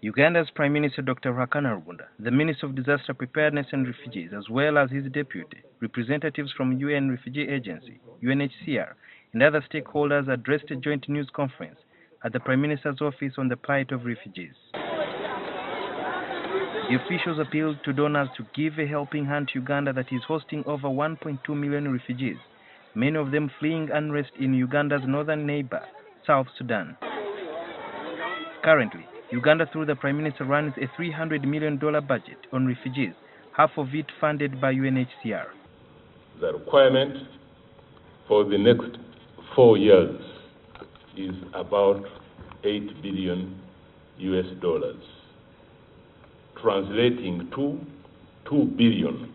Uganda's Prime Minister Dr. Ruhakana Rugunda, the Minister of Disaster Preparedness and Refugees, as well as his deputy, representatives from UN Refugee Agency, UNHCR, and other stakeholders addressed a joint news conference at the Prime Minister's office on the plight of refugees. The officials appealed to donors to give a helping hand to Uganda that is hosting over 1.2 million refugees, many of them fleeing unrest in Uganda's northern neighbor, South Sudan. Currently, Uganda, through the Prime Minister, runs a $300 million budget on refugees, half of it funded by UNHCR. The requirement for the next 4 years is about $8 billion US, translating to $2 billion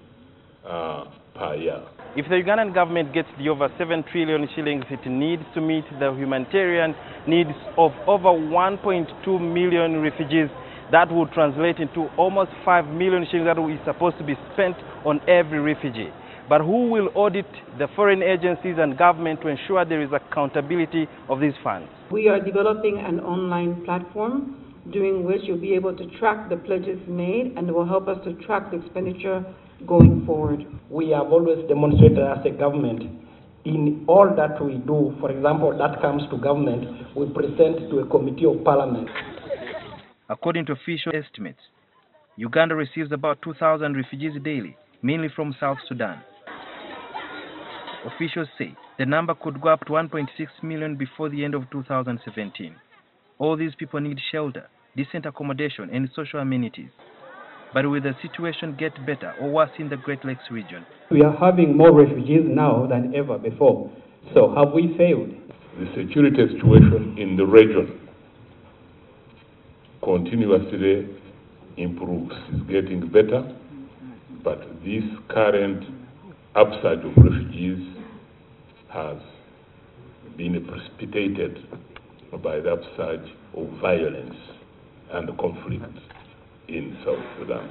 per year. If the Ugandan government gets the over 7 trillion shillings it needs to meet the humanitarian needs of over 1.2 million refugees, that would translate into almost 5 million shillings that is supposed to be spent on every refugee. But who will audit the foreign agencies and government to ensure there is accountability of these funds? We are developing an online platform during which you'll be able to track the pledges made, and it will help us to track the expenditure going forward. We have always demonstrated as a government in all that we do. For example, that comes to government, we present to a committee of parliament. According to official estimates, Uganda receives about 2,000 refugees daily, mainly from South Sudan. Officials say the number could go up to 1.6 million before the end of 2017. All these people need shelter, decent accommodation, and social amenities. But will the situation get better or worse in the Great Lakes region? We are having more refugees now than ever before. So have we failed? The security situation in the region continuously improves. It's getting better, but this current upsurge of refugees has been precipitated by the upsurge of violence and conflict in South Sudan.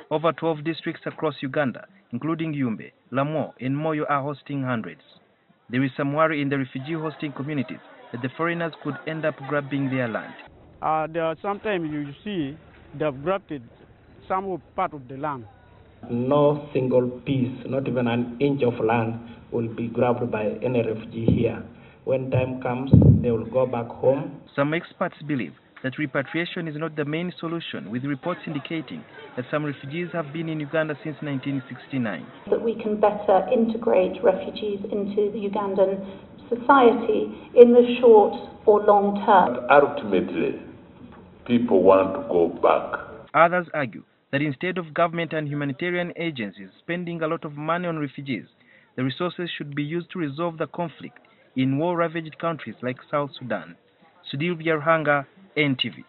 Over 12 districts across Uganda, including Yumbe, Lamo, and Moyo, are hosting hundreds. There is some worry in the refugee hosting communities that the foreigners could end up grabbing their land. Sometimes you see they've grabbed some part of the land. No single piece, not even an inch of land, will be grabbed by any refugee here. When time comes, they will go back home. Some experts believe that repatriation is not the main solution, with reports indicating that some refugees have been in Uganda since 1969. That we can better integrate refugees into the Ugandan society in the short or long term. But ultimately, people want to go back. Others argue that instead of government and humanitarian agencies spending a lot of money on refugees, the resources should be used to resolve the conflict in war-ravaged countries like South Sudan. Sudhir Vyarhanga, NTV.